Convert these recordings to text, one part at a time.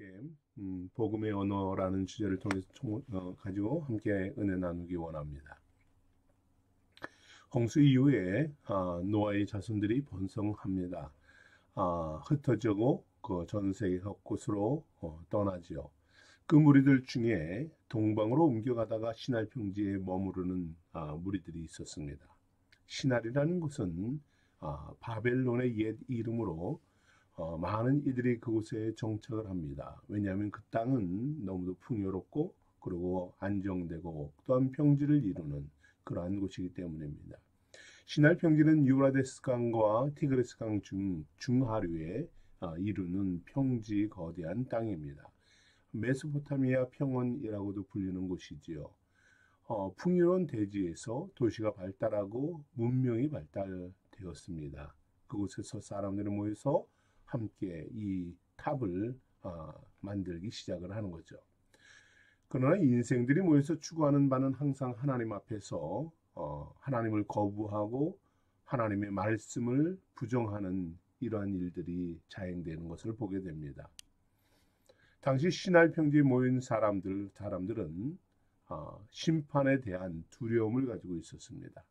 함께 복음의 언어라는 주제를 통해서 가지고 함께 은혜 나누기 원합니다. 홍수 이후에 노아의 자손들이 번성합니다. 흩어지고 그 전 세계 곳곳으로 떠나지요. 그 무리들 중에 동방으로 옮겨가다가 시날 평지에 머무르는 무리들이 있었습니다. 시날이라는 곳은 바벨론의 옛 이름으로 많은 이들이 그곳에 정착을 합니다. 왜냐하면 그 땅은 너무도 풍요롭고 그리고 안정되고 또한 평지를 이루는 그러한 곳이기 때문입니다. 시날 평지는 유브라데스 강과 티그리스 강 중하류에 이루는 평지 거대한 땅입니다. 메소포타미아 평원이라고도 불리는 곳이지요. 풍요로운 대지에서 도시가 발달하고 문명이 발달되었습니다. 그곳에서 사람들이 모여서 함께 이 탑을 만들기 시작을 하는 거죠. 그러나 인생들이 모여서 추구하는 바는 항상 하나님 앞에서 하나님을 거부하고 하나님의 말씀을 부정하는 이러한 일들이 자행되는 것을 보게 됩니다. 당시 시날 평지에 모인 사람들은 심판에 대한 두려움을 가지고 있었습니다.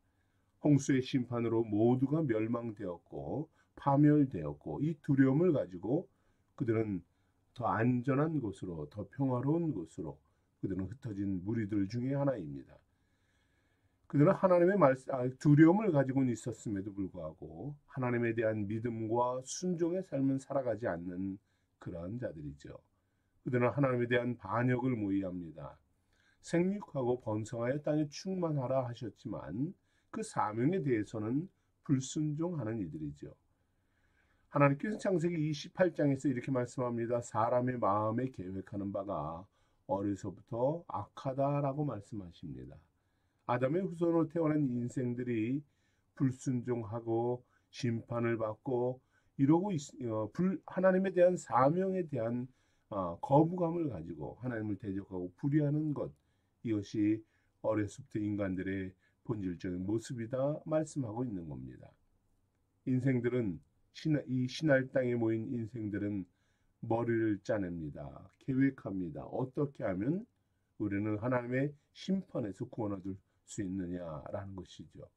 홍수의 심판으로 모두가 멸망되었고 파멸되었고 이 두려움을 가지고 그들은 더 안전한 곳으로 더 평화로운 곳으로 그들은 흩어진 무리들 중에 하나입니다. 그들은 하나님의 두려움을 가지고는 있었음에도 불구하고 하나님에 대한 믿음과 순종의 삶을 살아가지 않는 그러한 자들이죠. 그들은 하나님에 대한 반역을 모의합니다. 생육하고 번성하여 땅에 충만하라 하셨지만 그 사명에 대해서는 불순종하는 이들이죠. 하나님께서 창세기 28장에서 이렇게 말씀합니다. 사람의 마음에 계획하는 바가 어려서부터 악하다라고 말씀하십니다. 아담의 후손으로 태어난 인생들이 불순종하고 심판을 받고 이러고 하나님에 대한 사명에 대한 거부감을 가지고 하나님을 대적하고 불의하는 것, 이것이 어려서부터 인간들의 본질적인 모습이다 말씀하고 있는 겁니다. 인생들은 이 신할 땅에 모인 인생들은 머리를 짜냅니다. 계획합니다. 어떻게 하면 우리는 하나님의 심판에서 구원 얻을 수 있느냐라는 것이죠.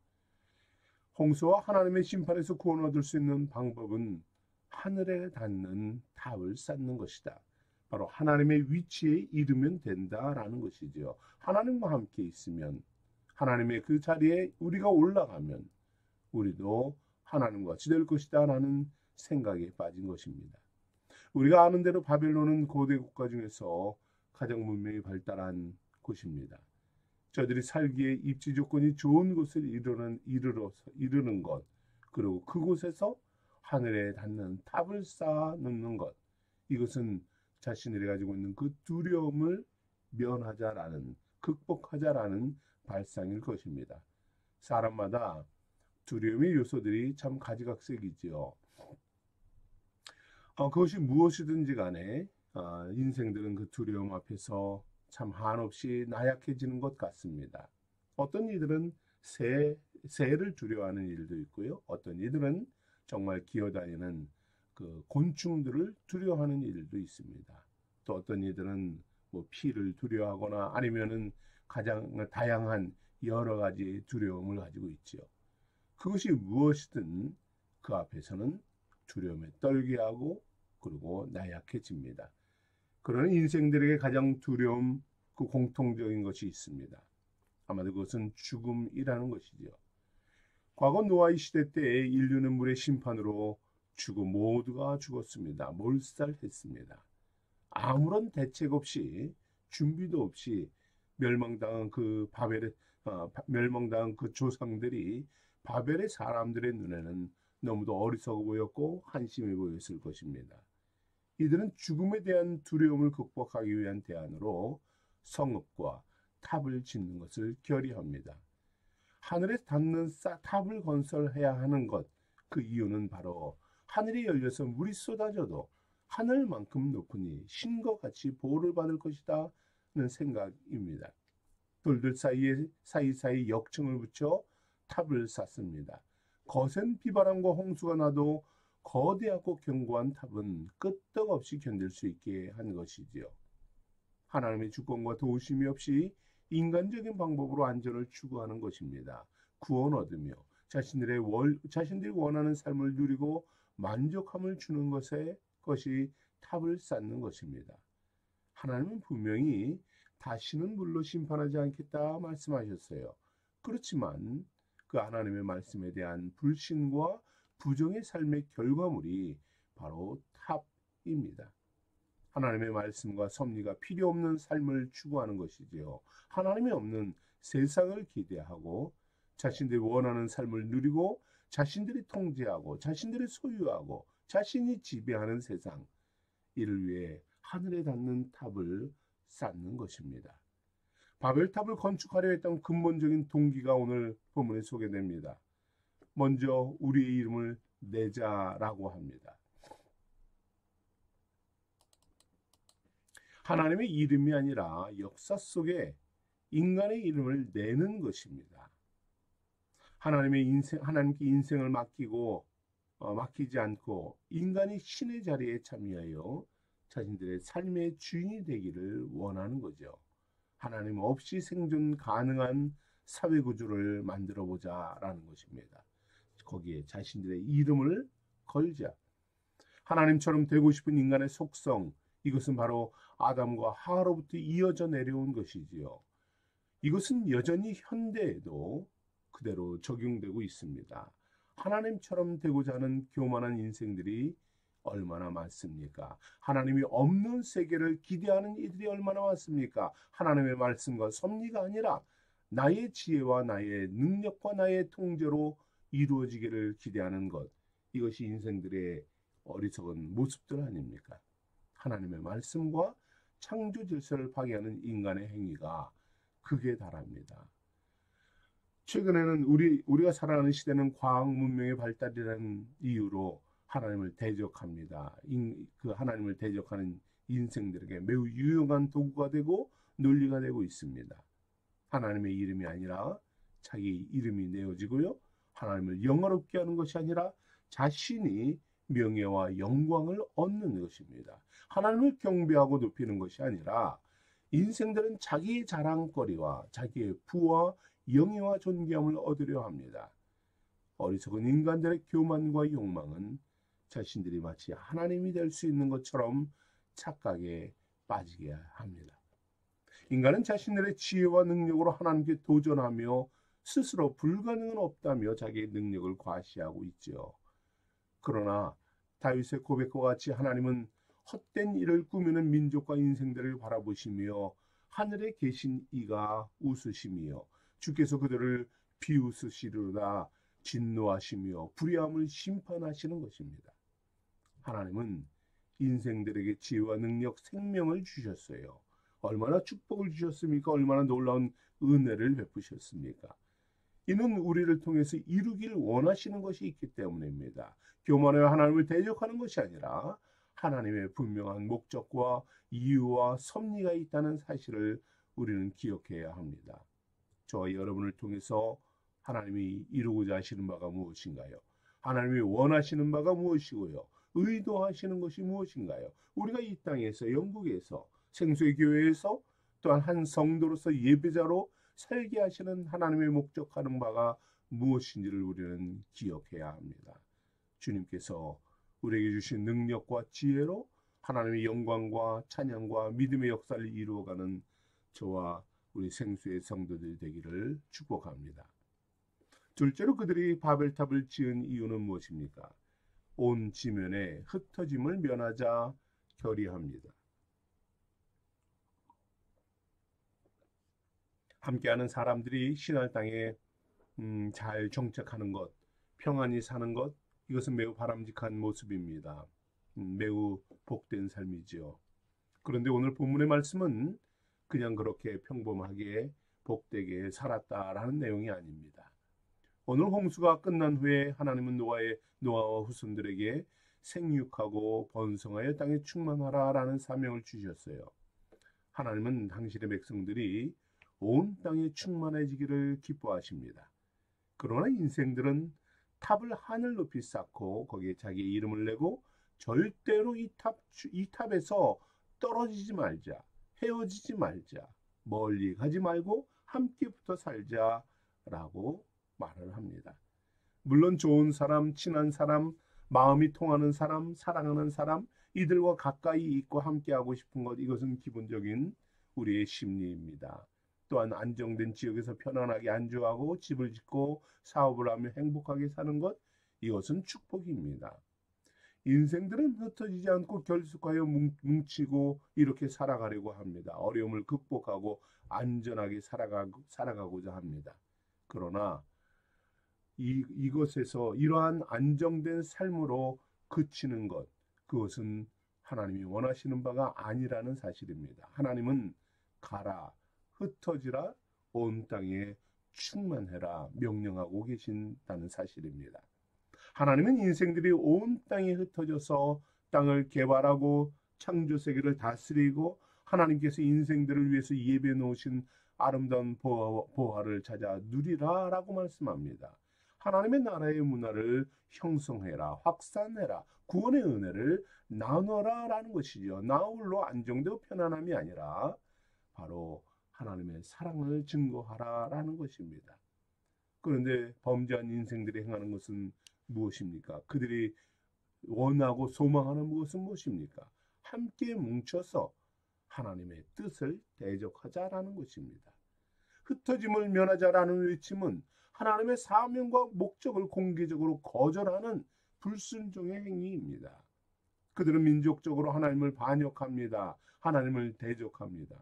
홍수와 하나님의 심판에서 구원 얻을 수 있는 방법은 하늘에 닿는 탑을 쌓는 것이다. 바로 하나님의 위치에 이르면 된다라는 것이죠. 하나님과 함께 있으면 하나님의 그 자리에 우리가 올라가면 우리도 하나님과 같이 될 것이다 라는 생각에 빠진 것입니다. 우리가 아는 대로 바벨론은 고대 국가 중에서 가장 문명이 발달한 곳입니다. 저들이 살기에 입지 조건이 좋은 곳을 이르는 것, 그리고 그곳에서 하늘에 닿는 탑을 쌓아 놓는 것, 이것은 자신들이 가지고 있는 그 두려움을 면하자라는, 극복하자라는 발상일 것입니다. 사람마다 두려움의 요소들이 참 가지각색이지요. 그것이 무엇이든지 간에 인생들은 그 두려움 앞에서 참 한없이 나약해지는 것 같습니다. 어떤 이들은 새를 두려워하는 일도 있고요. 어떤 이들은 정말 기어다니는 그 곤충들을 두려워하는 일도 있습니다. 또 어떤 이들은 뭐 피를 두려워하거나 아니면은 가장 다양한 여러 가지 두려움을 가지고 있지요. 그것이 무엇이든 그 앞에서는 두려움에 떨게 하고 그리고 나약해집니다. 그러나 인생들에게 가장 두려움, 그 공통적인 것이 있습니다. 아마도 그것은 죽음이라는 것이죠. 과거 노아의 시대 때에 인류는 물의 심판으로 모두가 죽었습니다. 몰살했습니다. 아무런 대책 없이 준비도 없이 멸망당한 그 조상들이 바벨의 사람들의 눈에는 너무도 어리석어 보였고 한심해 보였을 것입니다. 이들은 죽음에 대한 두려움을 극복하기 위한 대안으로 성읍과 탑을 짓는 것을 결의합니다. 하늘에 닿는 탑을 건설해야 하는 것, 그 이유는 바로 하늘이 열려서 물이 쏟아져도 하늘만큼 높으니 신과 같이 보호를 받을 것이다 는 생각입니다. 돌들 사이사이 역청을 붙여 탑을 쌓습니다. 거센 비바람과 홍수가 나도 거대하고 견고한 탑은 끄떡없이 견딜 수 있게 한 것이지요. 하나님의 주권과 도우심이 없이 인간적인 방법으로 안전을 추구하는 것입니다. 구원 얻으며 자신들이 원하는 삶을 누리고 만족함을 주는 것이 탑을 쌓는 것입니다. 하나님은 분명히 다시는 물로 심판하지 않겠다 말씀하셨어요. 그렇지만 그 하나님의 말씀에 대한 불신과 부정의 삶의 결과물이 바로 탑입니다. 하나님의 말씀과 섭리가 필요 없는 삶을 추구하는 것이지요. 하나님이 없는 세상을 기대하고 자신들이 원하는 삶을 누리고 자신들이 통제하고 자신들이 소유하고 자신이 지배하는 세상, 이를 위해 하늘에 닿는 탑을 쌓는 것입니다. 바벨탑을 건축하려 했던 근본적인 동기가 오늘 본문에 소개됩니다. 먼저 우리의 이름을 내자라고 합니다. 하나님의 이름이 아니라 역사 속에 인간의 이름을 내는 것입니다. 하나님께 인생을 맡기지 않고 인간이 신의 자리에 참여하여 자신들의 삶의 주인이 되기를 원하는 거죠. 하나님 없이 생존 가능한 사회 구조를 만들어 보자라는 것입니다. 거기에 자신들의 이름을 걸자. 하나님처럼 되고 싶은 인간의 속성, 이것은 바로 아담과 하와로부터 이어져 내려온 것이지요. 이것은 여전히 현대에도 그대로 적용되고 있습니다. 하나님처럼 되고자 하는 교만한 인생들이 얼마나 많습니까? 하나님이 없는 세계를 기대하는 이들이 얼마나 많습니까? 하나님의 말씀과 섭리가 아니라 나의 지혜와 나의 능력과 나의 통제로 이루어지기를 기대하는 것, 이것이 인생들의 어리석은 모습들 아닙니까? 하나님의 말씀과 창조 질서를 파괴하는 인간의 행위가 극에 달합니다. 최근에는 우리가 살아가는 시대는 과학 문명의 발달이라는 이유로 하나님을 대적합니다. 그 하나님을 대적하는 인생들에게 매우 유용한 도구가 되고 논리가 되고 있습니다. 하나님의 이름이 아니라 자기 이름이 내어지고요. 하나님을 영화롭게 하는 것이 아니라 자신이 명예와 영광을 얻는 것입니다. 하나님을 경배하고 높이는 것이 아니라 인생들은 자기의 자랑거리와 자기의 부와 영예와 존귀함을 얻으려 합니다. 어리석은 인간들의 교만과 욕망은 자신들이 마치 하나님이 될 수 있는 것처럼 착각에 빠지게 합니다. 인간은 자신들의 지혜와 능력으로 하나님께 도전하며 스스로 불가능은 없다며 자기의 능력을 과시하고 있죠. 그러나 다윗의 고백과 같이 하나님은 헛된 일을 꾸미는 민족과 인생들을 바라보시며 하늘에 계신 이가 웃으시며 주께서 그들을 비웃으시리로다 진노하시며 불의함을 심판하시는 것입니다. 하나님은 인생들에게 지혜와 능력, 생명을 주셨어요. 얼마나 축복을 주셨습니까? 얼마나 놀라운 은혜를 베푸셨습니까? 이는 우리를 통해서 이루길 원하시는 것이 있기 때문입니다. 교만하여 하나님을 대적하는 것이 아니라 하나님의 분명한 목적과 이유와 섭리가 있다는 사실을 우리는 기억해야 합니다. 저와 여러분을 통해서 하나님이 이루고자 하시는 바가 무엇인가요? 하나님이 원하시는 바가 무엇이고요? 의도하시는 것이 무엇인가요? 우리가 이 땅에서, 영국에서, 생수의 교회에서 또한 한 성도로서 예배자로 살게 하시는 하나님의 목적하는 바가 무엇인지를 우리는 기억해야 합니다. 주님께서 우리에게 주신 능력과 지혜로 하나님의 영광과 찬양과 믿음의 역사를 이루어가는 저와 우리 생수의 성도들이 되기를 축복합니다. 둘째로 그들이 바벨탑을 지은 이유는 무엇입니까? 온 지면에 흩어짐을 면하자 결의합니다. 함께하는 사람들이 신할 땅에 잘 정착하는 것, 평안히 사는 것, 이것은 매우 바람직한 모습입니다. 매우 복된 삶이지요. 그런데 오늘 본문의 말씀은 그냥 그렇게 평범하게 복되게 살았다라는 내용이 아닙니다. 오늘 홍수가 끝난 후에 하나님은 노아와 후손들에게 생육하고 번성하여 땅에 충만하라라는 사명을 주셨어요. 하나님은 당신의 백성들이 온 땅에 충만해지기를 기뻐하십니다. 그러나 인생들은 탑을 하늘 높이 쌓고 거기에 자기의 이름을 내고 절대로 이 탑에서 떨어지지 말자, 헤어지지 말자, 멀리 가지 말고 함께 붙어 살자라고 말을 합니다. 물론 좋은 사람, 친한 사람, 마음이 통하는 사람, 사랑하는 사람, 이들과 가까이 있고 함께하고 싶은 것, 이것은 기본적인 우리의 심리입니다. 또한 안정된 지역에서 편안하게 안주하고 집을 짓고 사업을 하며 행복하게 사는 것, 이것은 축복입니다. 인생들은 흩어지지 않고 결속하여 뭉치고 이렇게 살아가려고 합니다. 어려움을 극복하고 안전하게 살아가고자 합니다. 그러나 이것에서 이러한 안정된 삶으로 그치는 것, 그것은 하나님이 원하시는 바가 아니라는 사실입니다. 하나님은 가라, 흩어지라, 온 땅에 충만해라 명령하고 계신다는 사실입니다. 하나님은 인생들이 온 땅에 흩어져서 땅을 개발하고 창조 세계를 다스리고 하나님께서 인생들을 위해서 예비해 놓으신 아름다운 보화를 찾아 누리라 라고 말씀합니다. 하나님의 나라의 문화를 형성해라, 확산해라, 구원의 은혜를 나눠라 라는 것이죠. 나 홀로 안정되고 편안함이 아니라 바로 하나님의 사랑을 증거하라 라는 것입니다. 그런데 범죄한 인생들이 행하는 것은 무엇입니까? 그들이 원하고 소망하는 것은 무엇입니까? 함께 뭉쳐서 하나님의 뜻을 대적하자라는 것입니다. 흩어짐을 면하자라는 외침은 하나님의 사명과 목적을 공개적으로 거절하는 불순종의 행위입니다. 그들은 민족적으로 하나님을 반역합니다. 하나님을 대적합니다.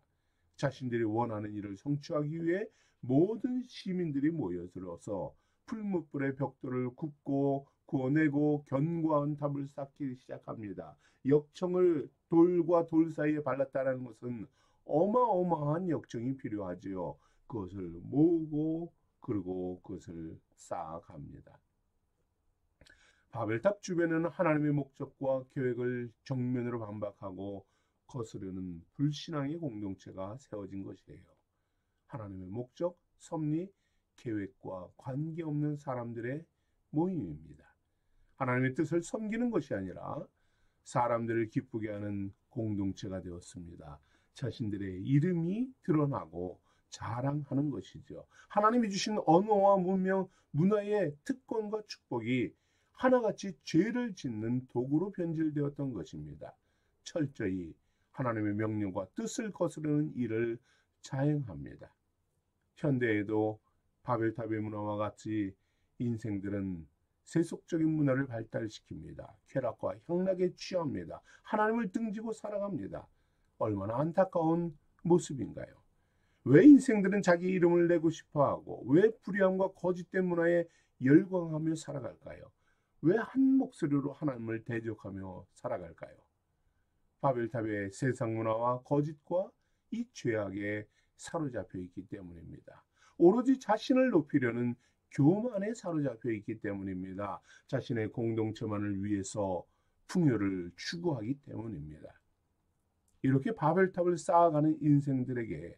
자신들이 원하는 일을 성취하기 위해 모든 시민들이 모여들어서 풀무불의 벽돌을 굽고 구워내고 견고한 탑을 쌓기 시작합니다. 역청을 돌과 돌 사이에 발랐다는 것은 어마어마한 역청이 필요하지요. 그것을 모으고 그리고 그것을 쌓아갑니다. 바벨탑 주변에는 하나님의 목적과 계획을 정면으로 반박하고 거스르는 불신앙의 공동체가 세워진 것이에요. 하나님의 목적, 섭리, 계획과 관계없는 사람들의 모임입니다. 하나님의 뜻을 섬기는 것이 아니라 사람들을 기쁘게 하는 공동체가 되었습니다. 자신들의 이름이 드러나고 자랑하는 것이죠. 하나님이 주신 언어와 문명, 문화의 특권과 축복이 하나같이 죄를 짓는 도구로 변질되었던 것입니다. 철저히 하나님의 명령과 뜻을 거스르는 일을 자행합니다. 현대에도 바벨탑의 문화와 같이 인생들은 세속적인 문화를 발달시킵니다. 쾌락과 향락에 취합니다. 하나님을 등지고 살아갑니다. 얼마나 안타까운 모습인가요? 왜 인생들은 자기 이름을 내고 싶어하고 왜 불의함과 거짓된 문화에 열광하며 살아갈까요? 왜 한 목소리로 하나님을 대적하며 살아갈까요? 바벨탑의 세상 문화와 거짓과 이 죄악에 사로잡혀 있기 때문입니다. 오로지 자신을 높이려는 교만에 사로잡혀 있기 때문입니다. 자신의 공동체만을 위해서 풍요를 추구하기 때문입니다. 이렇게 바벨탑을 쌓아가는 인생들에게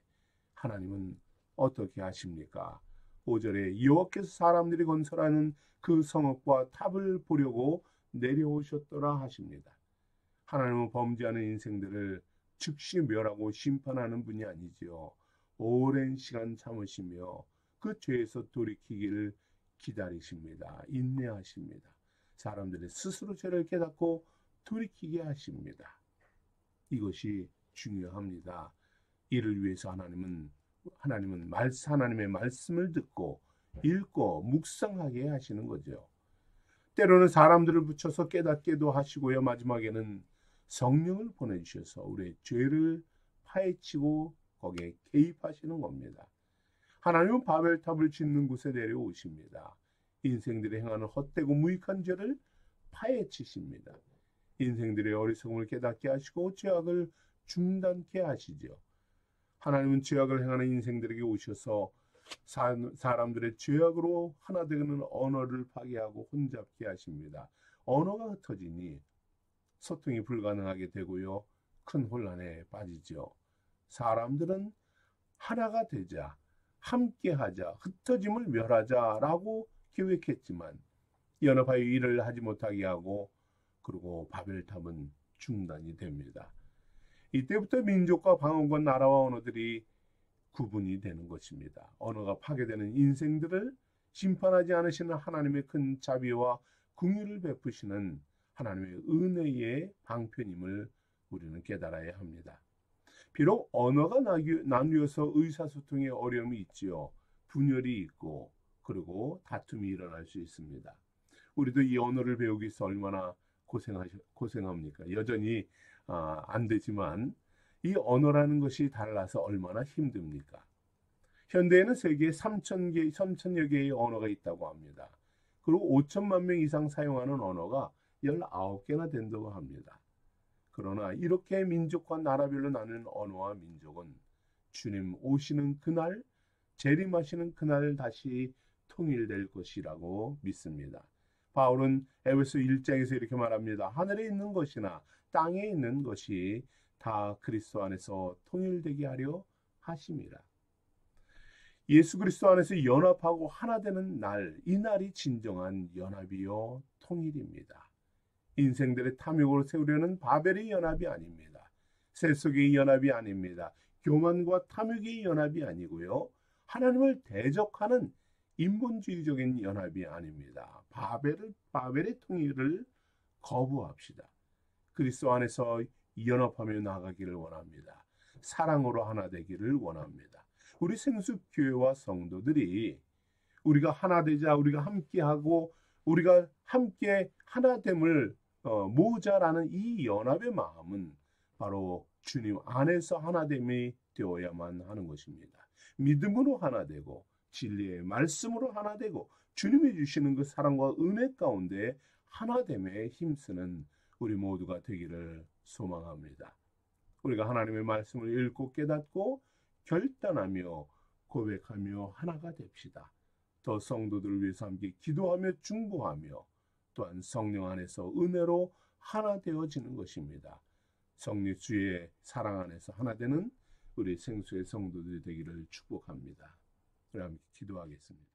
하나님은 어떻게 하십니까? 5절에 여호와께서 사람들이 건설하는 그 성읍과 탑을 보려고 내려오셨더라 하십니다. 하나님은 범죄하는 인생들을 즉시 멸하고 심판하는 분이 아니지요. 오랜 시간 참으시며 그 죄에서 돌이키기를 기다리십니다. 인내하십니다. 사람들의 스스로 죄를 깨닫고 돌이키게 하십니다. 이것이 중요합니다. 이를 위해서 하나님의 말씀을 듣고 읽고 묵상하게 하시는 거죠. 때로는 사람들을 붙여서 깨닫게도 하시고요. 마지막에는 성령을 보내주셔서 우리의 죄를 파헤치고 거기에 개입하시는 겁니다. 하나님은 바벨탑을 짓는 곳에 내려오십니다. 인생들이 행하는 헛되고 무익한 죄를 파헤치십니다. 인생들의 어리석음을 깨닫게 하시고 죄악을 중단케 하시죠. 하나님은 죄악을 행하는 인생들에게 오셔서 사람들의 죄악으로 하나 되는 언어를 파괴하고 혼잡케 하십니다. 언어가 흩어지니 소통이 불가능하게 되고요. 큰 혼란에 빠지죠. 사람들은 하나가 되자, 함께하자, 흩어짐을 멸하자라고 계획했지만 연합하여 일을 하지 못하게 하고 그리고 바벨탑은 중단이 됩니다. 이때부터 민족과 방언과 나라와 언어들이 구분이 되는 것입니다. 언어가 파괴되는 인생들을 심판하지 않으시는 하나님의 큰 자비와 긍휼을 베푸시는 하나님의 은혜의 방편임을 우리는 깨달아야 합니다. 비록 언어가 나뉘어서 의사소통에 어려움이 있지요. 분열이 있고 그리고 다툼이 일어날 수 있습니다. 우리도 이 언어를 배우기 위해서 얼마나 고생합니까? 여전히 안 되지만 이 언어라는 것이 달라서 얼마나 힘듭니까? 현대에는 세계에 3천여 개의 언어가 있다고 합니다. 그리고 5천만 명 이상 사용하는 언어가 19개나 된다고 합니다. 그러나 이렇게 민족과 나라별로 나누는 언어와 민족은 주님 오시는 그날, 재림하시는 그날 다시 통일될 것이라고 믿습니다. 바울은 에베소 1장에서 이렇게 말합니다. 하늘에 있는 것이나 땅에 있는 것이 다 그리스도 안에서 통일되게 하려 하심이라. 예수 그리스도 안에서 연합하고 하나 되는 날, 이 날이 진정한 연합이요 통일입니다. 인생들의 탐욕으로 세우려는 바벨의 연합이 아닙니다. 세속의 연합이 아닙니다. 교만과 탐욕의 연합이 아니고요. 하나님을 대적하는 인본주의적인 연합이 아닙니다. 바벨의 통일을 거부합시다. 그리스도 안에서 연합하며 나가기를 원합니다. 사랑으로 하나 되기를 원합니다. 우리 생수교회와 성도들이 우리가 하나 되자, 우리가 함께하고 우리가 함께 하나됨을 모자라는 이 연합의 마음은 바로 주님 안에서 하나됨이 되어야만 하는 것입니다. 믿음으로 하나 되고 진리의 말씀으로 하나 되고 주님이 주시는 그 사랑과 은혜 가운데 하나됨에 힘쓰는 우리 모두가 되기를 소망합니다. 우리가 하나님의 말씀을 읽고 깨닫고 결단하며 고백하며 하나가 됩시다. 더 성도들을 위해서 함께 기도하며 중보하며 또한 성령 안에서 은혜로 하나 되어지는 것입니다. 성령 주의 사랑 안에서 하나 되는 우리 생수의 성도들이 되기를 축복합니다. 우리 함께 기도하겠습니다.